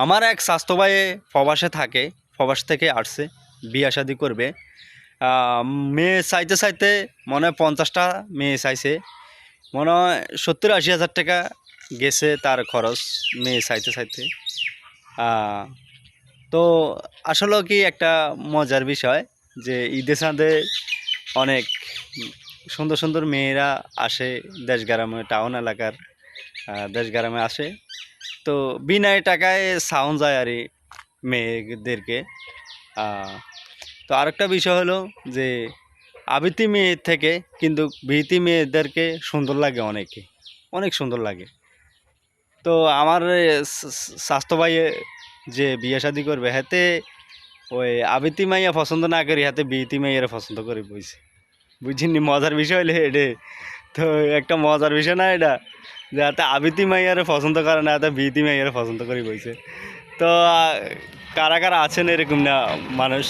আমার এক স্বাস্থ্য ভাই প্রবাসে থাকে, প্রবাস থেকে আসছে, বিয়ে শাদি করবে। মেয়ে চাইতে চাইতে মনে হয় 50টা মেয়ে চাইছে, মনে হয় 70-80 হাজার টাকা গেছে তার খরচ মেয়ে চাইতে চাইতে। আহ, তো আসলে কি একটা মজার বিষয় যে ঈদের চাঁদে অনেক সুন্দর সুন্দর মেয়েরা আসে দেশ গ্রামে, টাউন এলাকার দেশ গ্রামে আসে। তো বিনা টাকায় সাউন্ড যায় আর এই মেয়েদেরকে। আহ, তো আরেকটা বিষয় হলো যে আবৃত্তি মেয়ের থেকে কিন্তু বিহিতি মেয়েদেরকে সুন্দর লাগে, অনেকে অনেক সুন্দর লাগে। তো আমার স্বাস্থ্য ভাই যে বিয়ে শাদি করবে হাতে ওই আবৃত্তি মাইয়া পছন্দ না করি, হাতে বিহিতি মাইয়ারা পছন্দ করে বইছে। বুঝিনি মজার বিষয় হলে এটা। তো একটা মজার বিষয় না এটা, যে হাতে আবৃত্তি মাইয়ারে পছন্দ করে না, হাতে বিহিতি মাইয়ারে পছন্দ করে বইছে। তো কারা কারা আছেন এরকম না মানুষ?